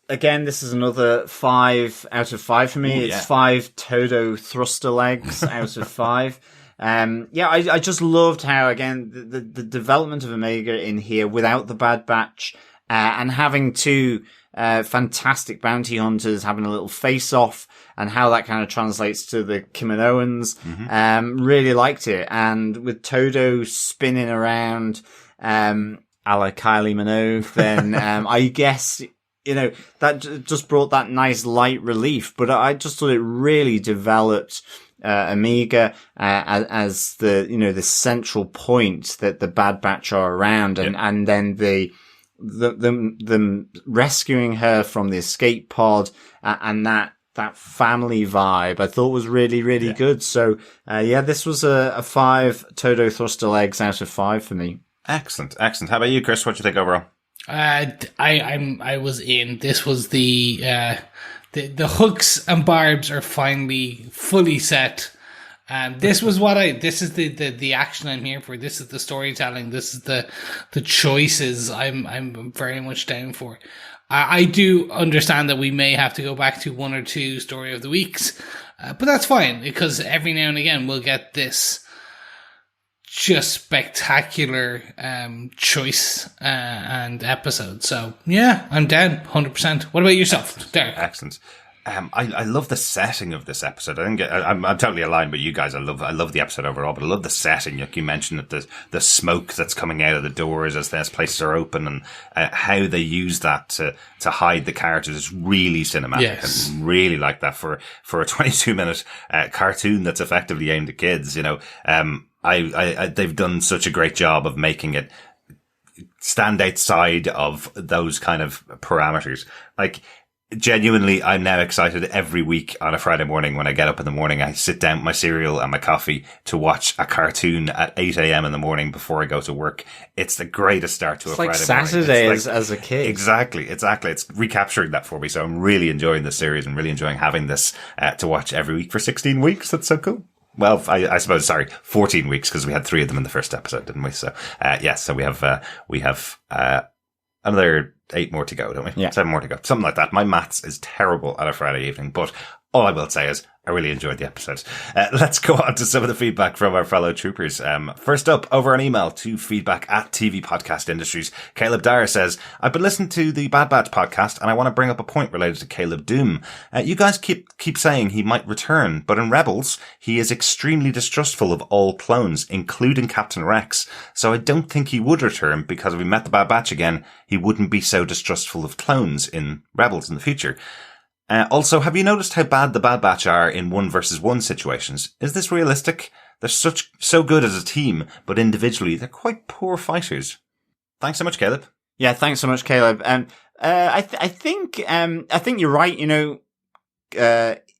Again, this is another 5 out of 5 for me. It's 5 Todo thruster legs out of 5. I just loved how, again, the development of Omega in here without the Bad Batch, and having two fantastic bounty hunters having a little face-off, and how that kind of translates to the Kaminoans. Really liked it. And with Todo spinning around, a la Kylie Minogue, then I guess, that just brought that nice light relief. But I just thought it really developed Omega as the central point that the Bad Batch are around, and then them rescuing her from the escape pod, and that family vibe I thought was really, really good. So this was a 5 Todo thruster legs out of 5 for me. Excellent. How about you, Chris? What do you think overall? I was in. This was the hooks and barbs are finally fully set. This is the action I'm here for. This is the storytelling. This is the choices I'm very much down for. I do understand that we may have to go back to 1 or 2 story of the weeks, but that's fine, because every now and again we'll get this just spectacular choice and episode. So yeah, I'm down 100%. What about yourself, Derek? Excellent. I love the setting of this episode. I'm totally aligned with you guys. I love the episode overall, but I love the setting. Like you mentioned, that the smoke that's coming out of the doors as those places are open, and how they use that to hide the characters is really cinematic. Yes. I really like that for a 22-minute cartoon that's effectively aimed at kids. You know, they've done such a great job of making it stand outside of those kind of parameters. Like, genuinely, I'm now excited every week on a Friday morning when I get up in the morning. I sit down with my cereal and my coffee to watch a cartoon at 8 a.m. in the morning before I go to work. It's the greatest start to a Friday morning. Saturday as a kid. Exactly. It's recapturing that for me. So I'm really enjoying this series and really enjoying having this to watch every week for 16 weeks. That's so cool. Well, I suppose, 14 weeks, because we had 3 of them in the first episode, didn't we? So, so we have another 8 more to go, don't we? Yeah. 7 more to go. Something like that. My maths is terrible on a Friday evening, but all I will say is I really enjoyed the episode. Let's go on to some of the feedback from our fellow troopers. First up, over an email to feedback@TV Podcast Industries, Caleb Dyer says, I've been listening to the Bad Batch podcast and I want to bring up a point related to Caleb Doom. You guys keep saying he might return, but in Rebels, he is extremely distrustful of all clones, including Captain Rex. So I don't think he would return, because if we met the Bad Batch again, he wouldn't be so distrustful of clones in Rebels in the future. Also, have you noticed how bad the Bad Batch are in 1-versus-1 situations? Is this realistic? They're so good as a team, but individually, they're quite poor fighters. Thanks so much, Caleb. Yeah, thanks so much, Caleb. I think you're right. You know,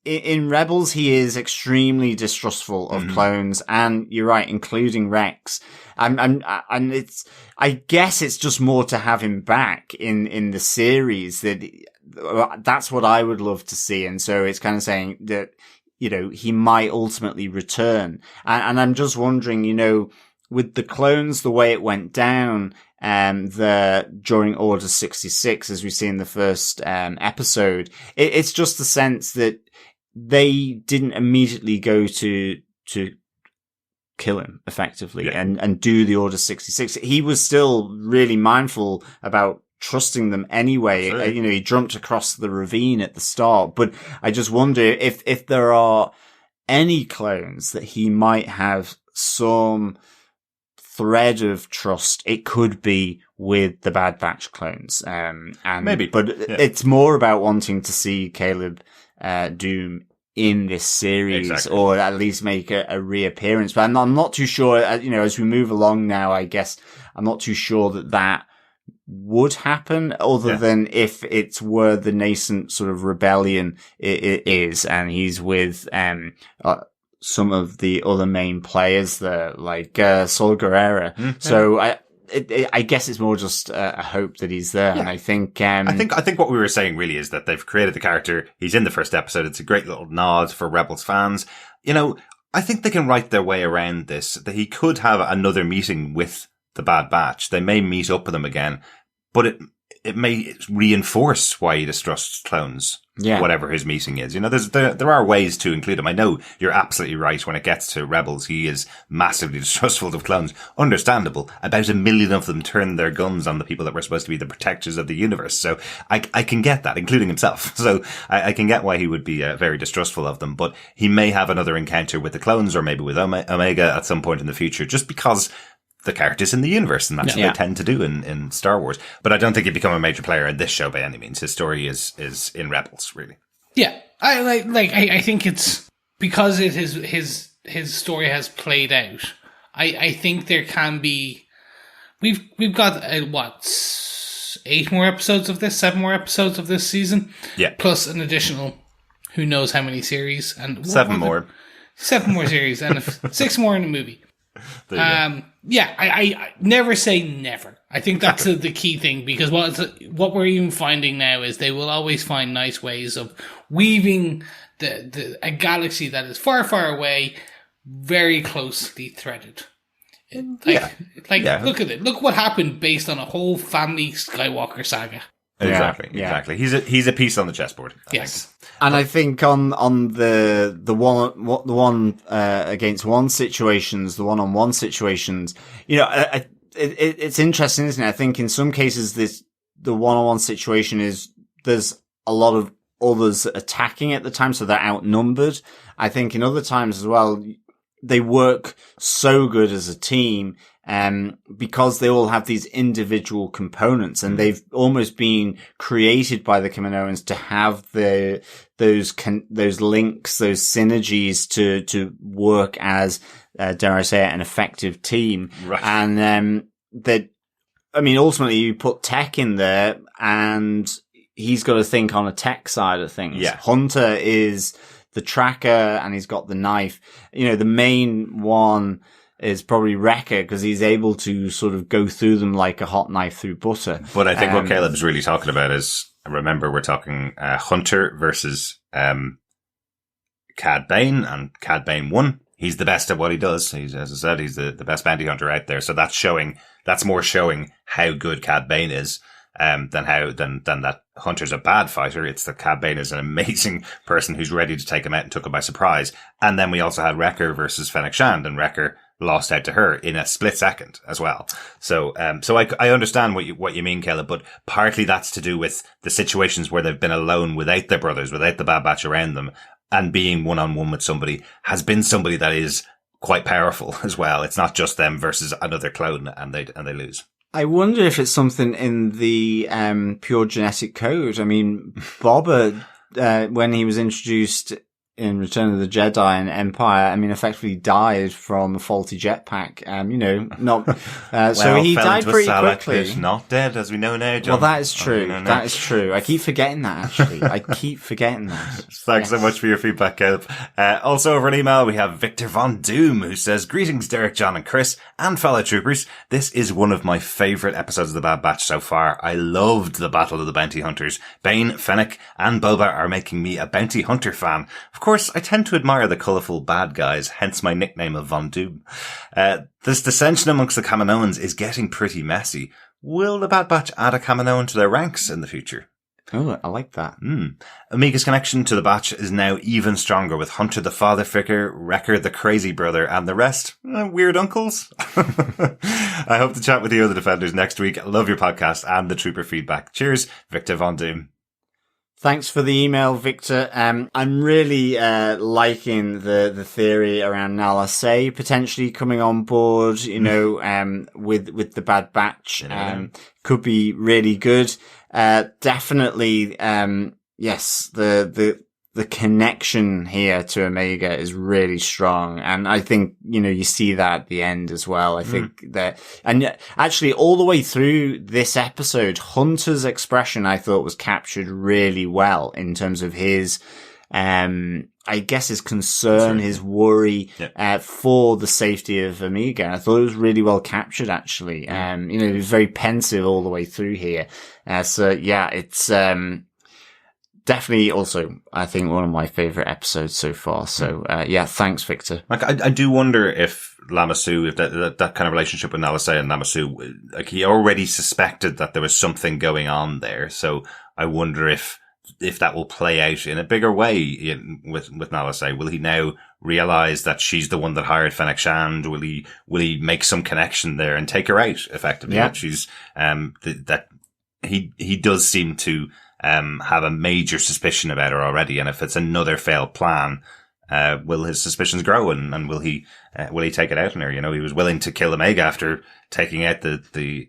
in Rebels, he is extremely distrustful of clones, and you're right, including Rex. And I guess it's just more to have him back in the series. That's what I would love to see. And so it's kind of saying that, you know, he might ultimately return. And I'm just wondering, you know, with the clones, the way it went down, during Order 66, as we see in the first, episode, it's just the sense that they didn't immediately go to kill him effectively and do the Order 66. He was still really mindful about trusting them anyway. Sure. You know, he jumped across the ravine at the start, but I just wonder if there are any clones that he might have some thread of trust. It could be with the Bad Batch clones. And maybe, but it's more about wanting to see Caleb, Doom in this series, or at least make a reappearance. But I'm not too sure, you know, as we move along now, I guess I'm not too sure that would happen, other than if it's where the nascent sort of rebellion is, and he's with some of the other main players there, like Saul Guerrero. So I guess it's more just a hope that he's there, and I think what we were saying really is that they've created the character. He's in the first episode. It's a great little nod for Rebels fans. You know, I think they can write their way around this. That he could have another meeting with the Bad Batch. They may meet up with them again, but it may reinforce why he distrusts clones. Yeah. Whatever his meeting is. You know, there are ways to include him. I know you're absolutely right. When it gets to Rebels, he is massively distrustful of clones. Understandable. About 1 million of them turned their guns on the people that were supposed to be the protectors of the universe. So I can get that, including himself. So I can get why he would be very distrustful of them. But he may have another encounter with the clones, or maybe with Omega at some point in the future, just because the characters in the universe, and that's what they tend to do in Star Wars. But I don't think he'd become a major player in this show by any means. His story is in Rebels, really. Yeah, I think it's because his story has played out. I think there can be. We've got 8 more episodes of this, 7 more episodes of this season. Yeah, plus an additional, who knows how many series, and 7 more. 7 more series, and 6 more in the movie. I never say never. I think that's the key thing, because what we're even finding now is they will always find nice ways of weaving a galaxy that is far, far away very closely threaded. Look at it. Look what happened based on a whole family Skywalker saga. Exactly. He's a piece on the chessboard. Yes. And I think on the one against one situations, the one-on-one situations, it's interesting, isn't it? I think in some cases the one-on-one situation there's a lot of others attacking at the time, so they're outnumbered. I think in other times as well, they work so good as a team, because they all have these individual components, and they've almost been created by the Kaminoans to have those links, those synergies to work as, dare I say it, an effective team. Right. And, ultimately you put Tech in there and he's got to think on a tech side of things. Yeah. Hunter is the tracker and he's got the knife. The main one is probably Wrecker because he's able to sort of go through them like a hot knife through butter. But I think what Caleb's really talking about is, remember, we're talking Hunter versus Cad Bane, and Cad Bane won. He's the best at what he does. As I said, he's the best bounty hunter out there. So that's more showing how good Cad Bane is. Than that Hunter's a bad fighter. It's that Cad Bane is an amazing person who's ready to take him out and took him by surprise. And then we also had Wrecker versus Fennec Shand, and Wrecker lost out to her in a split second as well. So I understand what you mean, Caleb, but partly that's to do with the situations where they've been alone without their brothers, without the Bad Batch around them, and being one-on-one with somebody has been somebody that is quite powerful as well. It's not just them versus another clone and they lose. I wonder if it's something in the pure genetic code. I mean, Boba, when he was introduced in Return of the Jedi and Empire, effectively died from a faulty jetpack. So he died pretty quickly. Is not dead, as we know now, John. Well, that is true. That is true. I keep forgetting that, actually. Thanks so much for your feedback, Caleb. Also over an email, we have Victor Von Doom, who says, "Greetings, Derek, John and Chris, and fellow troopers. This is one of my favourite episodes of The Bad Batch so far. I loved the Battle of the Bounty Hunters. Bane, Fennec, and Boba are making me a bounty hunter fan. Of course, I tend to admire the colourful bad guys, hence my nickname of Von Doom. This dissension amongst the Kaminoans is getting pretty messy. Will the Bad Batch add a Kaminoan to their ranks in the future?" Oh, I like that. Omega's connection to the Batch is now even stronger, with Hunter the father figure, Wrecker the crazy brother, and the rest weird uncles. I hope to chat with you on the Defenders next week. Love your podcast and the trooper feedback. Cheers, Victor Von Doom. Thanks for the email, Victor. I'm really liking the theory around Nala Se potentially coming on board, with the Bad Batch. Could be really good. Definitely, yes, the connection here to Omega is really strong. And I think, you see that at the end as well. I think that, and actually all the way through this episode, Hunter's expression I thought was captured really well in terms of his, I guess his concern, his worry, for the safety of Omega. I thought it was really well captured, actually. He was very pensive all the way through here. It's, definitely also, I think, one of my favourite episodes so far. So, thanks, Victor. I do wonder if Lama Su, if that kind of relationship with Nala Se and Lama Su, he already suspected that there was something going on there. So I wonder if that will play out in a bigger way with Nala Se. Will he now realize that she's the one that hired Fennec Shand? Will he make some connection there and take her out effectively? Yeah. That she's, that he does seem to, have a major suspicion about her already. And if it's another failed plan, will his suspicions grow and will he take it out on her? He was willing to kill Omega after taking out the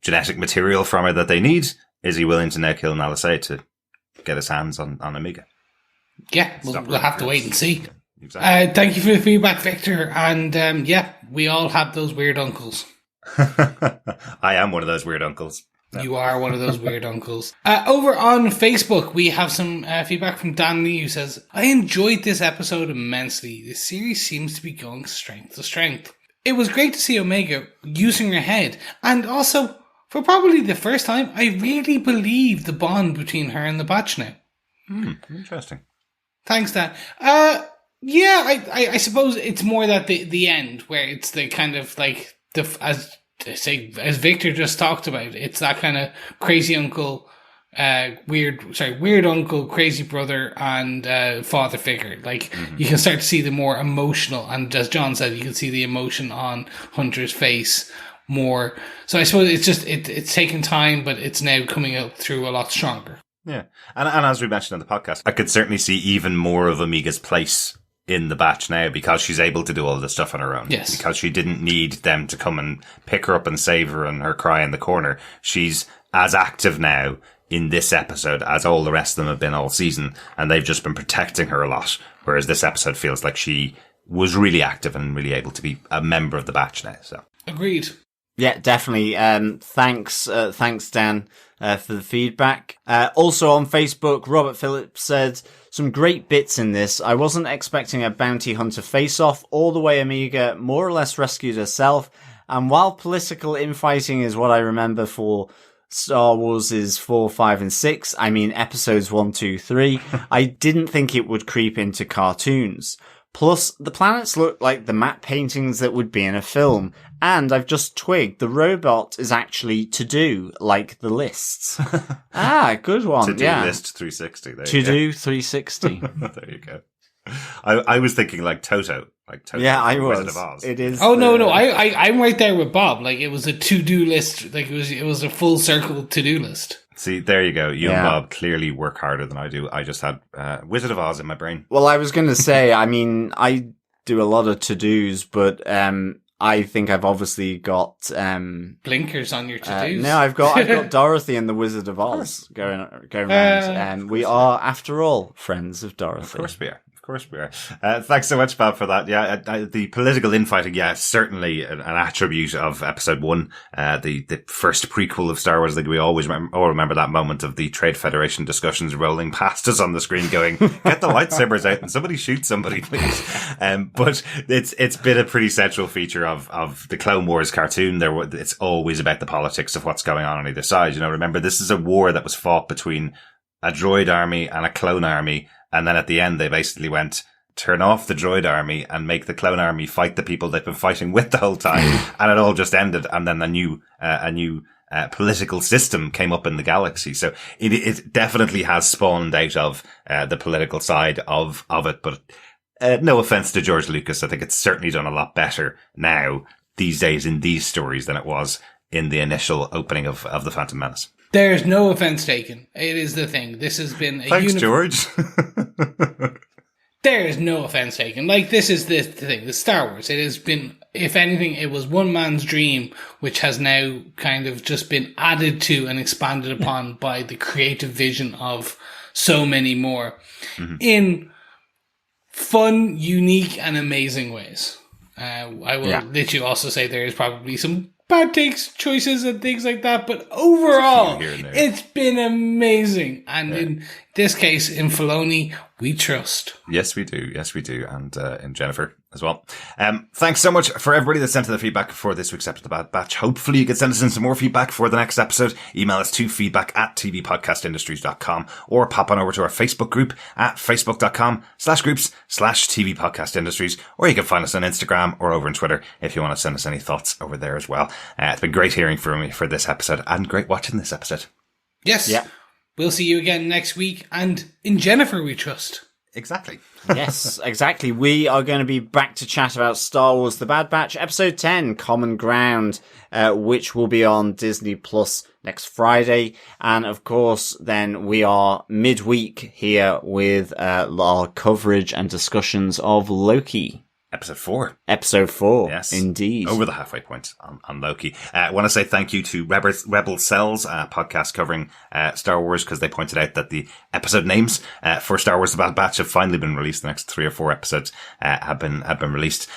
genetic material from her that they need. Is he willing to now kill Nala Se to get his hands on Omega? Yeah, we'll have to wait and see. Exactly. Thank you for the feedback, Victor. And we all have those weird uncles. I am one of those weird uncles. You are one of those weird uncles. Over on Facebook, we have some feedback from Dan Lee, who says, "I enjoyed this episode immensely. This series seems to be going strength to strength. It was great to see Omega using her head, and also, for probably the first time, I really believe the bond between her and the Batch now." Interesting. Thanks, Dan. Yeah, I suppose it's more that the end where it's the kind of like as Victor just talked about, it's that kind of crazy uncle, weird uncle, crazy brother, and father figure. Like you can start to see the more emotional, and as John said, you can see the emotion on Hunter's face more. So I suppose it's just it's taken time, but it's now coming out through a lot stronger. Yeah, and as we mentioned on the podcast, I could certainly see even more of Omega's place in the batch now because she's able to do all this stuff on her own. Yes. Because she didn't need them to come and pick her up and save her and her cry in the corner. She's as active now in this episode as all the rest of them have been all season, and they've just been protecting her a lot. Whereas this episode feels like she was really active and really able to be a member of the batch now. So Agreed. Yeah, definitely. Thanks, Dan, for the feedback. Also on Facebook, Robert Phillips said, some great bits in this. I wasn't expecting a bounty hunter face-off. All the way Omega more or less rescued herself. And while political infighting is what I remember for Star Wars is 4, 5, and 6, I mean episodes 1, 2, 3, I didn't think it would creep into cartoons. Plus, the planets look like the map paintings that would be in a film. And I've just twigged, the robot is actually To-Do, like the lists. Good one. To-Do yeah. list 360. There you To-Do 360. go. There you go. I was thinking like Toto. Like Toto Yeah, I from Wizard was. of Oz. It is. Oh no, I'm right there with Bob. Like it was a to-do list. Like it was a full circle to-do list. See, there you go. You and Bob clearly work harder than I do. I just had Wizard of Oz in my brain. Well, I was going to say, I mean, I do a lot of to-dos, but I think I've obviously got Blinkers on your to-dos. no, I've got Dorothy and the Wizard of Oz going around. We are, after all, friends of Dorothy. Of course we are. Of course we are. Thanks so much, Bob, for that. Yeah, the political infighting, certainly an attribute of episode 1, the first prequel of Star Wars. I think we always all remember that moment of the Trade Federation discussions rolling past us on the screen going, get the lightsabers out and somebody shoot somebody, please. But it's been a pretty central feature of the Clone Wars cartoon. It's always about the politics of what's going on either side. You know, remember, this is a war that was fought between a droid army and a clone army. And then at the end, they basically went, turn off the droid army and make the clone army fight the people they've been fighting with the whole time. And it all just ended. And then a new political system came up in the galaxy. So it definitely has spawned out of the political side of it. But no offense to George Lucas. I think it's certainly done a lot better now these days in these stories than it was in the initial opening of The Phantom Menace. There's no offense taken. It is the thing. This has been a Thanks, George. There is no offense taken. Like, this is the thing. The Star Wars. It has been, if anything, it was one man's dream, which has now kind of just been added to and expanded upon by the creative vision of so many more in fun, unique, and amazing ways. I will literally also say there is probably some bad takes, choices, and things like that, but overall, it's been amazing. And in this case, in Filoni, we trust. Yes, we do. Yes, we do. And in Jennifer as well. Thanks so much for everybody that sent in the feedback for this week's episode of The Bad Batch. Hopefully you can send us in some more feedback for the next episode. Email us to feedback@tvpodcastindustries.com or pop on over to our Facebook group at facebook.com/groups/tvpodcastindustries, or you can find us on Instagram or over on Twitter if you want to send us any thoughts over there as well. It's been great hearing from you for this episode and great watching this episode. Yes. Yeah. We'll see you again next week, and in Jennifer we trust. Exactly. Yes, exactly. We are going to be back to chat about Star Wars The Bad Batch, Episode 10, Common Ground, which will be on Disney Plus next Friday. And of course, then we are midweek here with our coverage and discussions of Loki. Episode 4. Episode 4. Yes. Indeed. Over the halfway point on Loki. I want to say thank you to Rebel Cells, podcast covering Star Wars, because they pointed out that the episode names for Star Wars The Bad Batch have finally been released. The next 3 or 4 episodes have been released.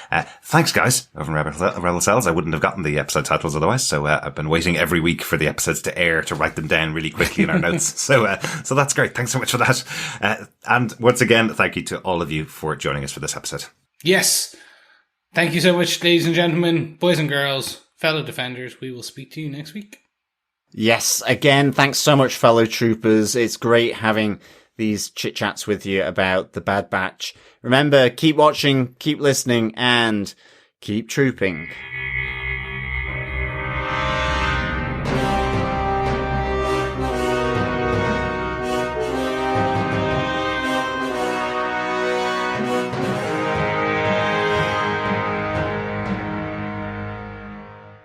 Thanks, guys, over in Rebel Cells. I wouldn't have gotten the episode titles otherwise, so I've been waiting every week for the episodes to air to write them down really quickly in our notes. So that's great. Thanks so much for that. And once again, thank you to all of you for joining us for this episode. Yes. Thank you so much, ladies and gentlemen, boys and girls, fellow defenders. We will speak to you next week. Yes. Again, thanks so much, fellow troopers. It's great having these chit-chats with you about the Bad Batch. Remember, keep watching, keep listening, and keep trooping.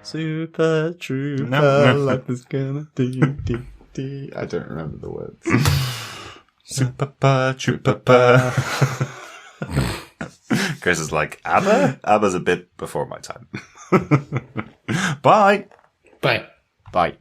Super Trooper, life is gonna do. I don't remember the words. Super Trooper. Chris is like, ABBA? ABBA's a bit before my time. Bye. Bye. Bye.